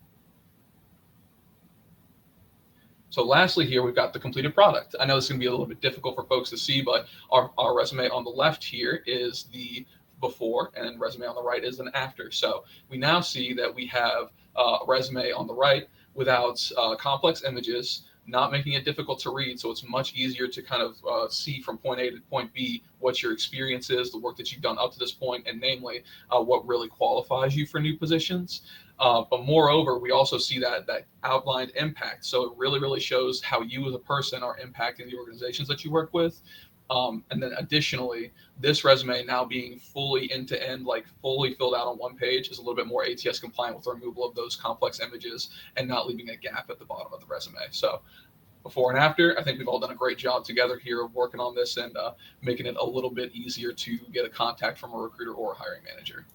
So lastly here, we've got the completed product. I know this is going to be a little bit difficult for folks to see, but our resume on the left here is the before, and resume on the right is an after. So we now see that we have a resume on the right without complex images, not making it difficult to read. So it's much easier to kind of see from point A to point B what your experience is, the work that you've done up to this point, and namely what really qualifies you for new positions. But moreover, we also see that outlined impact. So it really, really shows how you as a person are impacting the organizations that you work with. And then additionally, this resume now being fully end to end, like fully filled out on one page, is a little bit more ATS compliant with the removal of those complex images and not leaving a gap at the bottom of the resume. So before and after, I think we've all done a great job together here of working on this and making it a little bit easier to get a contact from a recruiter or a hiring manager.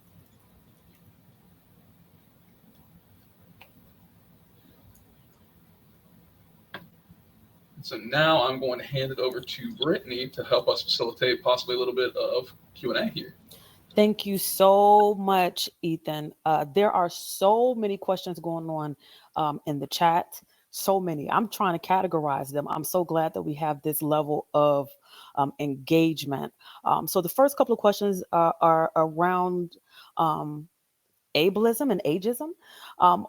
So now I'm going to hand it over to Brittany to help us facilitate possibly a little bit of Q&A here. Thank you so much, Ethan. There are so many questions going on in the chat. So many. I'm trying to categorize them. I'm so glad that we have this level of engagement. So the first couple of questions are around ableism and ageism.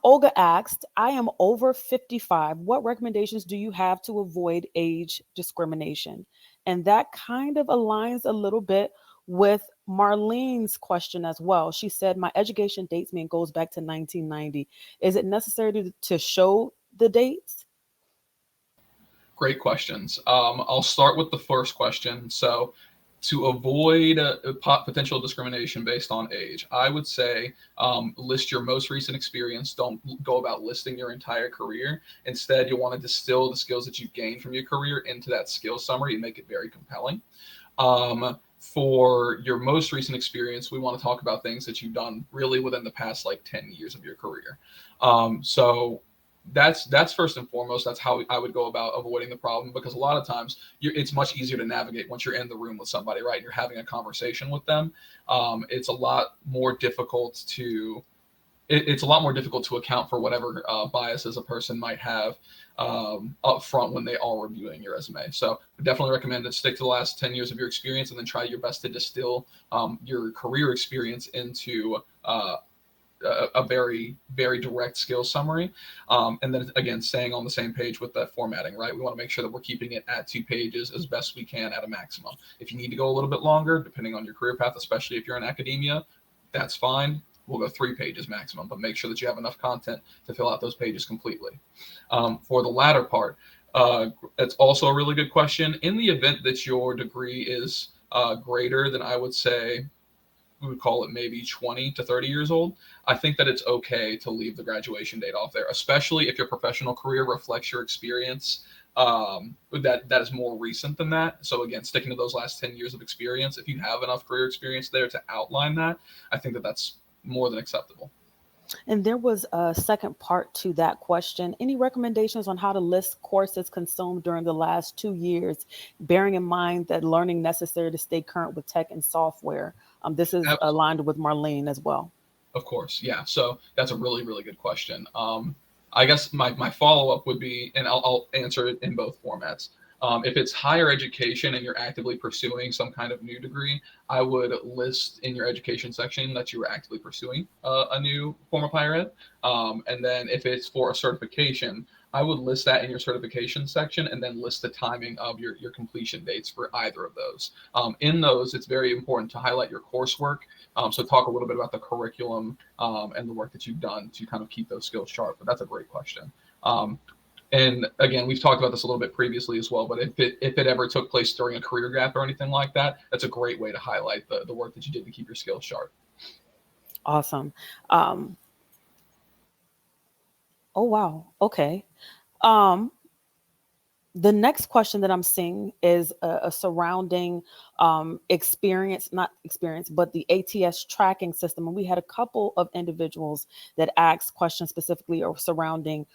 Olga asked, I am over 55. What recommendations do you have to avoid age discrimination? And that kind of aligns a little bit with Marlene's question as well. She said, my education dates me and goes back to 1990. Is it necessary to show the dates? Great questions. I'll start with the first question. So, to avoid potential discrimination based on age, I would say list your most recent experience. Don't go about listing your entire career. Instead, you'll want to distill the skills that you've gained from your career into that skill summary and make it very compelling. For your most recent experience, we want to talk about things that you've done really within the past like 10 years of your career. So that's first and foremost. That's how I would go about avoiding the problem, because a lot of times it's much easier to navigate once you're in the room with somebody, right? You're having a conversation with them. It's a lot more difficult to it's a lot more difficult to account for whatever biases a person might have up front when they are reviewing your resume. So I definitely recommend to stick to the last 10 years of your experience and then try your best to distill your career experience into a very, very direct skill summary. And then again, staying on the same page with that formatting, right? We want to make sure that we're keeping it at 2 pages as best we can at a maximum. If you need to go a little bit longer, depending on your career path, especially if you're in academia, that's fine. We'll go 3 pages maximum, but make sure that you have enough content to fill out those pages completely. For the latter part, it's also a really good question. In the event that your degree is greater than, I would say, we would call it maybe 20 to 30 years old, I think that it's okay to leave the graduation date off there, especially if your professional career reflects your experience that is more recent than that. So again, sticking to those last 10 years of experience, if you have enough career experience there to outline that, I think that that's more than acceptable. And there was a second part to that question. Any recommendations on how to list courses consumed during the last 2 years, bearing in mind that learning necessary to stay current with tech and software? This is aligned with Marlene as well. Of course, yeah. So that's a really, really good question. I guess my follow up would be, and I'll answer it in both formats. If it's higher education and you're actively pursuing some kind of new degree, I would list in your education section that you are actively pursuing a new form of higher ed. And then if it's for a certification, I would list that in your certification section and then list the timing of your completion dates for either of those. In those, it's very important to highlight your coursework. So talk a little bit about the curriculum and the work that you've done to kind of keep those skills sharp. But that's a great question. And again, we've talked about this a little bit previously as well. But if it ever took place during a career gap or anything like that, that's a great way to highlight the work that you did to keep your skills sharp. Awesome. Oh wow. Okay. Um, the next question that I'm seeing is a surrounding experience, not experience, but the ATS tracking system. And we had a couple of individuals that asked questions specifically or surrounding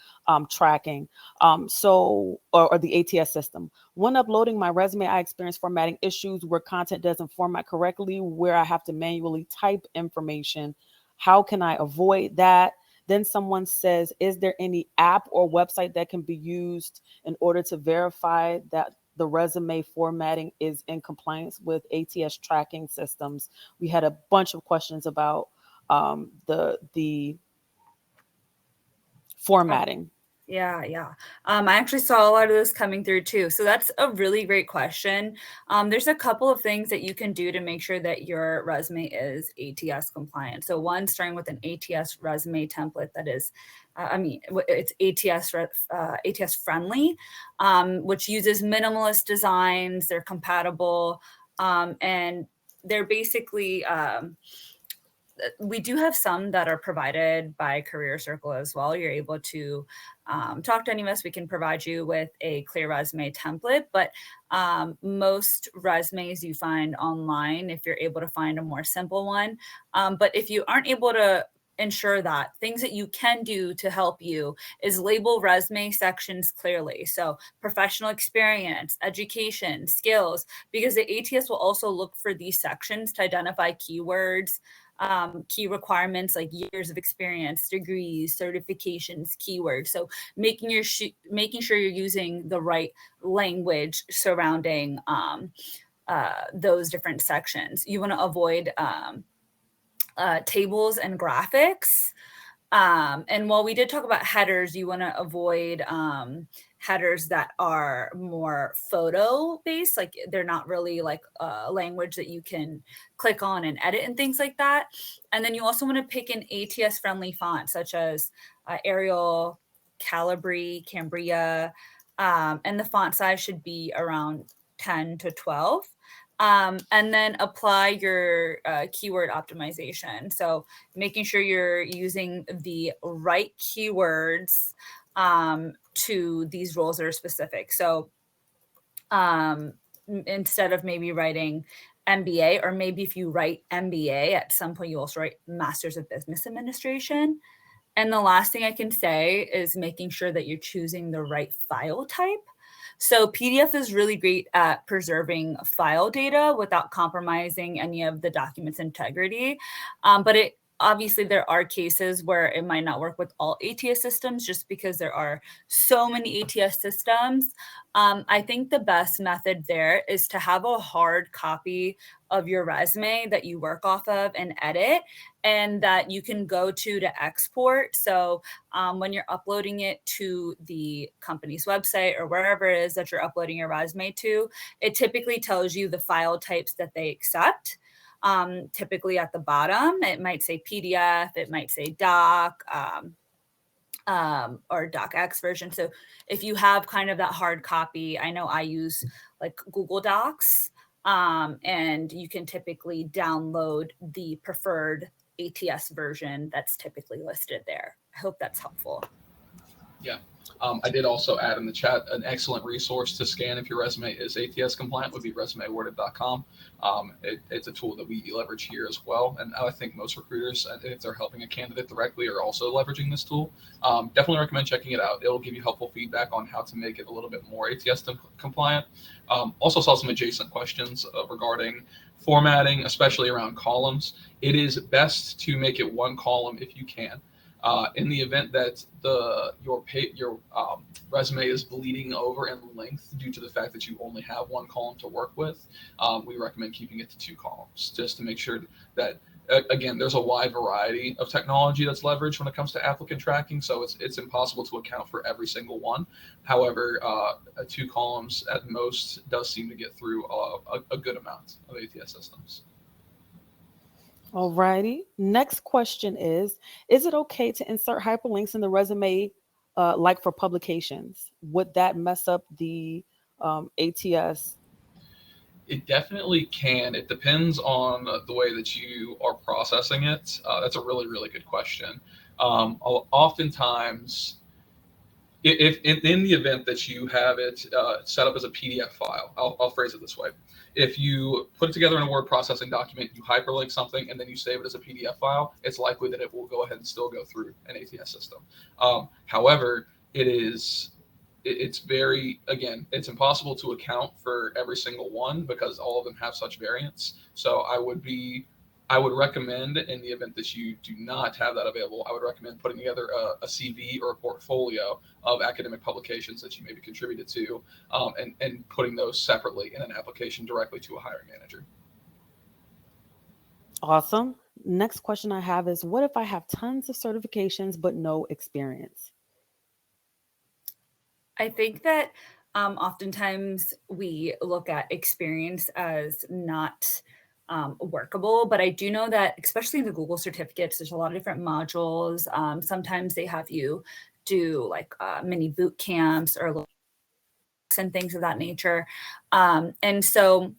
tracking. Or the ATS system. When uploading my resume, I experienced formatting issues where content doesn't format correctly, where I have to manually type information. How can I avoid that? Then someone says, is there any app or website that can be used in order to verify that the resume formatting is in compliance with ATS tracking systems? We had a bunch of questions about the formatting. Yeah, yeah. I actually saw a lot of those coming through too. So that's a really great question. There's a couple of things that you can do to make sure that your resume is ATS compliant. So one, starting with an ATS resume template that is, it's ATS friendly, which uses minimalist designs. They're compatible, and they're basically we do have some that are provided by Career Circle as well. You're able to talk to any of us. We can provide you with a clear resume template, but most resumes you find online, if you're able to find a more simple one. But if you aren't able to ensure that, things that you can do to help you is label resume sections clearly. So professional experience, education, skills, because the ATS will also look for these sections to identify keywords, key requirements like years of experience, degrees, certifications, keywords. So making sure you're using the right language surrounding those different sections. You want to avoid tables and graphics. And while we did talk about headers, you want to avoid headers that are more photo based, like they're not really like a language that you can click on and edit and things like that. And then you also want to pick an ATS friendly font such as Arial, Calibri, Cambria, and the font size should be around 10 to 12. And then apply your keyword optimization. So making sure you're using the right keywords to these roles that are specific. So instead of maybe writing MBA, or maybe if you write MBA, at some point you also write Masters of Business Administration. And the last thing I can say is making sure that you're choosing the right file type. So PDF is really great at preserving file data without compromising any of the document's integrity. But obviously there are cases where it might not work with all ATS systems just because there are so many ATS systems. I think the best method there is to have a hard copy of your resume that you work off of and edit, and that you can go to export. So when you're uploading it to the company's website or wherever it is that you're uploading your resume to, it typically tells you the file types that they accept. Typically at the bottom, it might say PDF, it might say doc, or docx version. So if you have kind of that hard copy, I know I use like Google Docs, and you can typically download the preferred ATS version that's typically listed there. I hope that's helpful. Yeah. I did also add in the chat an excellent resource to scan if your resume is ATS compliant would be resumeawarded.com. It's a tool that we leverage here as well. And I think most recruiters, if they're helping a candidate directly, are also leveraging this tool. Definitely recommend checking it out. It'll give you helpful feedback on how to make it a little bit more ATS compliant. Also saw some adjacent questions regarding formatting, especially around columns. It is best to make it one column if you can. In the event that your resume is bleeding over in length due to the fact that you only have one column to work with, we recommend keeping it to two columns just to make sure that again there's a wide variety of technology that's leveraged when it comes to applicant tracking, so it's impossible to account for every single one. However, two columns at most does seem to get through a good amount of ATS systems. Alrighty. Next question is it okay to insert hyperlinks in the resume, like for publications? Would that mess up the ATS? It definitely can. It depends on the way that you are processing it. That's a really, really good question. Oftentimes, if in the event that you have it set up as a PDF file, I'll phrase it this way. If you put it together in a word processing document, you hyperlink something, and then you save it as a PDF file, it's likely that it will go ahead and still go through an ATS system. However, it's very, again, it's impossible to account for every single one because all of them have such variance. So I would recommend, in the event that you do not have that available, I would recommend putting together a CV or a portfolio of academic publications that you maybe contributed to, and putting those separately in an application directly to a hiring manager. Awesome. Next question I have is, what if I have tons of certifications but no experience? I think that oftentimes we look at experience as not workable, but I do know that, especially in the Google certificates, there's a lot of different modules. Sometimes they have you do like mini boot camps or and things of that nature. And so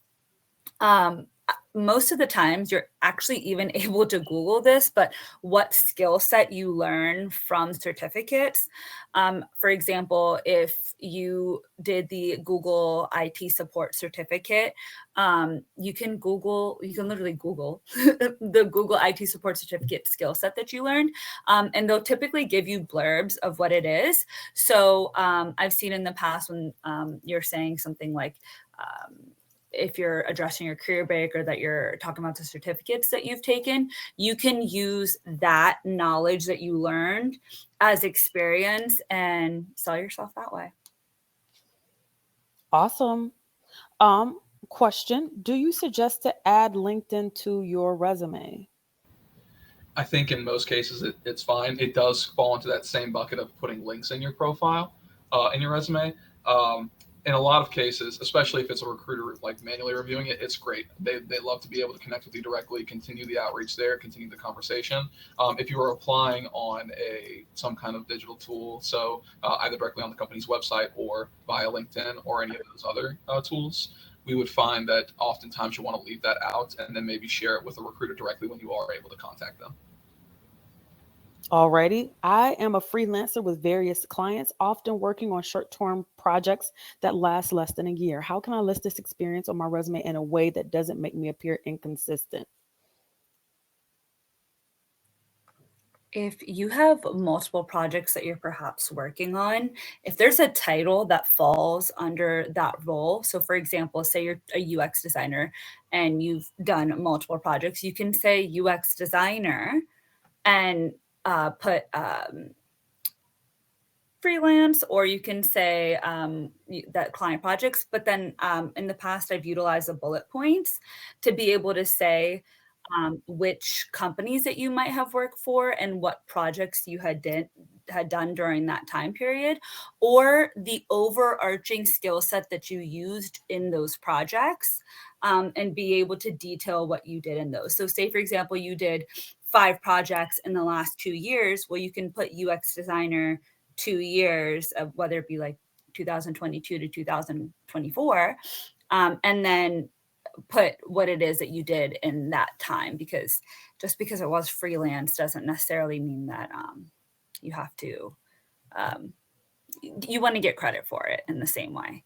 um, most of the times you're actually even able to Google this, but what skill set you learn from certificates. For example, if you did the Google IT support certificate, you can literally Google the Google IT support certificate skill set that you learned. And they'll typically give you blurbs of what it is. So I've seen in the past when you're saying something like, if you're addressing your career break or that you're talking about the certificates that you've taken, you can use that knowledge that you learned as experience and sell yourself that way. Awesome. Um, Question: do you suggest to add LinkedIn to your resume? I think in most cases it's fine. It does fall into that same bucket of putting links in your profile, in your resume. Um, in a lot of cases, especially if it's a recruiter like manually reviewing it, it's great. They love to be able to connect with you directly, continue the outreach there, continue the conversation. If you are applying on some kind of digital tool, so either directly on the company's website or via LinkedIn or any of those other tools, we would find that oftentimes you want to leave that out and then maybe share it with a recruiter directly when you are able to contact them. Alrighty. I am a freelancer with various clients, often working on short term projects that last less than a year. How can I list this experience on my resume in a way that doesn't make me appear inconsistent? If you have multiple projects that you're perhaps working on, if there's a title that falls under that role, so for example, say you're a UX designer and you've done multiple projects, you can say UX designer and put freelance, or you can say that client projects. But then in the past, I've utilized the bullet points to be able to say which companies that you might have worked for and what projects you had done during that time period, or the overarching skill set that you used in those projects, and be able to detail what you did in those. So say, for example, you did 5 projects in the last 2 years. Well, you can put UX designer 2 years of whether it be like 2022 to 2024, and then put what it is that you did in that time, because just because it was freelance doesn't necessarily mean that you have to you want to get credit for it in the same way.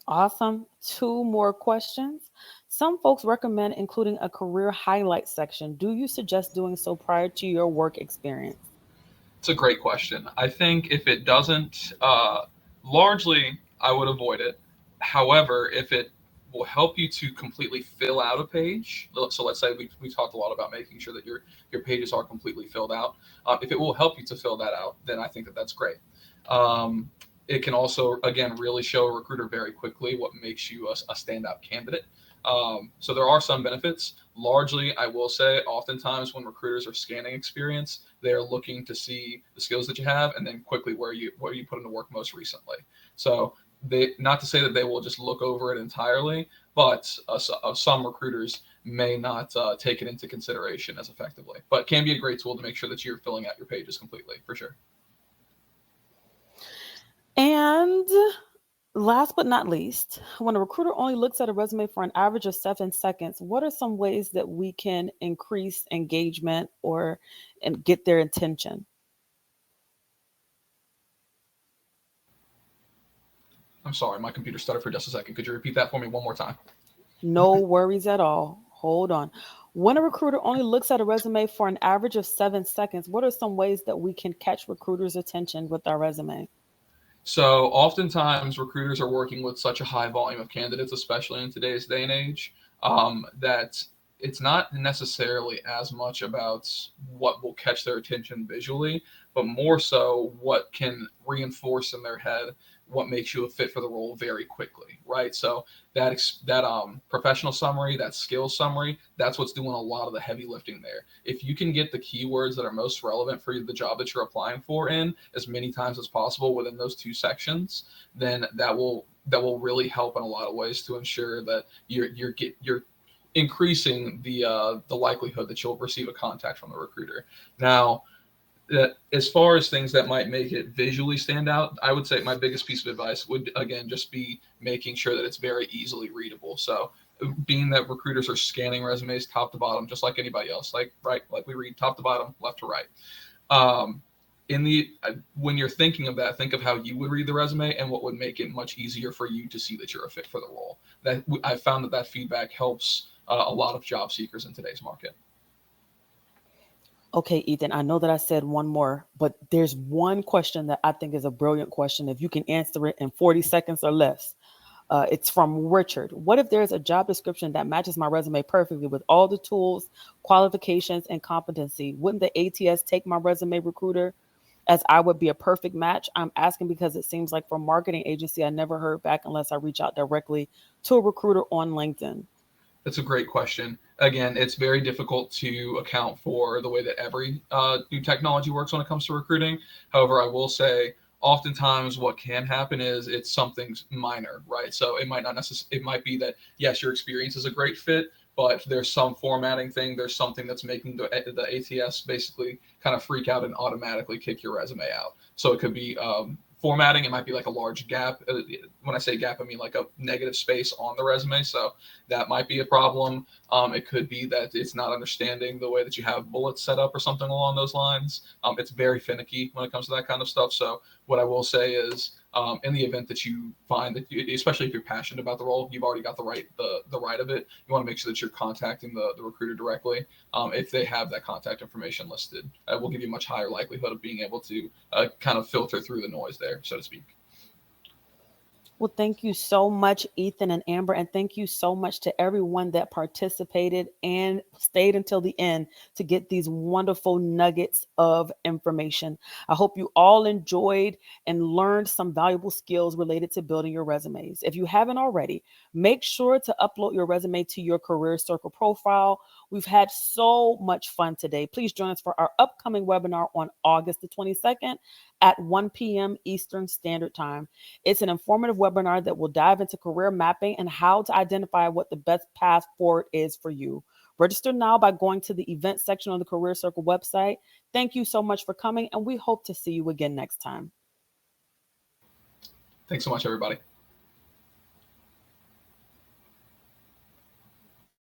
Awesome. Two more questions. Some folks recommend including a career highlight section. Do you suggest doing so prior to your work experience? It's a great question. I think if it doesn't, largely, I would avoid it. However, if it will help you to completely fill out a page, so let's say we talked a lot about making sure that your pages are completely filled out. If it will help you to fill that out, then I think that that's great. Um, it can also, again, really show a recruiter very quickly what makes you a standout candidate. So there are some benefits. Largely, I will say, oftentimes when recruiters are scanning experience, they're looking to see the skills that you have and then quickly where you put into work most recently. So they, not to say that they will just look over it entirely, but some recruiters may not take it into consideration as effectively. But can be a great tool to make sure that you're filling out your pages completely, for sure. And last but not least, when a recruiter only looks at a resume for an average of 7 seconds, what are some ways that we can increase engagement or and get their attention? I'm sorry, my computer stuttered for just a second. Could you repeat that for me one more time? No worries at all. Hold on. When a recruiter only looks at a resume for an average of 7 seconds, what are some ways that we can catch recruiters' attention with our resume? So oftentimes recruiters are working with such a high volume of candidates, especially in today's day and age, that it's not necessarily as much about what will catch their attention visually, but more so what can reinforce in their head what makes you a fit for the role very quickly, right? So that professional summary, that skills summary, that's what's doing a lot of the heavy lifting there. If you can get the keywords that are most relevant for the job that you're applying for in as many times as possible within those two sections, then that will really help in a lot of ways to ensure that you're increasing the likelihood that you'll receive a contact from the recruiter. Now, as far as things that might make it visually stand out, I would say my biggest piece of advice would again just be making sure that it's very easily readable. So being that recruiters are scanning resumes top to bottom, just like anybody else, like we read top to bottom, left to right. Um, in the When you're thinking of that, think of how you would read the resume and what would make it much easier for you to see that you're a fit for the role. That I found that feedback helps a lot of job seekers in today's market. Okay, Ethan, I know that I said one more, but there's one question that I think is a brilliant question. If you can answer it in 40 seconds or less, it's from Richard. What if there's a job description that matches my resume perfectly with all the tools, qualifications, and competency? Wouldn't the ATS take my resume recruiter as I would be a perfect match? I'm asking because it seems like from marketing agency, I never heard back unless I reach out directly to a recruiter on LinkedIn. That's a great question. Again, it's very difficult to account for the way that every new technology works when it comes to recruiting. However, I will say oftentimes what can happen is it's something minor, right? So it might not necessarily, it might be that yes, your experience is a great fit, but there's some formatting thing, there's something that's making the ATS basically kind of freak out and automatically kick your resume out. So it could be formatting, it might be like a large gap. When I say gap, I mean like a negative space on the resume. So that might be a problem. It could be that it's not understanding the way that you have bullets set up or something along those lines. It's very finicky when it comes to that kind of stuff. So what I will say is, in the event that you find that, especially if you're passionate about the role, you've already got the right of it. You want to make sure that you're contacting the recruiter directly. If they have that contact information listed, it will give you a much higher likelihood of being able to kind of filter through the noise there, so to speak. Well, thank you so much, Ethan and Amber. And thank you so much to everyone that participated and stayed until the end to get these wonderful nuggets of information. I hope you all enjoyed and learned some valuable skills related to building your resumes. If you haven't already, make sure to upload your resume to your Career Circle profile. We've had so much fun today. Please join us for our upcoming webinar on August the 22nd at 1 p.m. Eastern Standard Time. It's an informative webinar that will dive into career mapping and how to identify what the best path forward is for you. Register now by going to the event section on the Career Circle website. Thank you so much for coming, and we hope to see you again next time. Thanks so much, everybody.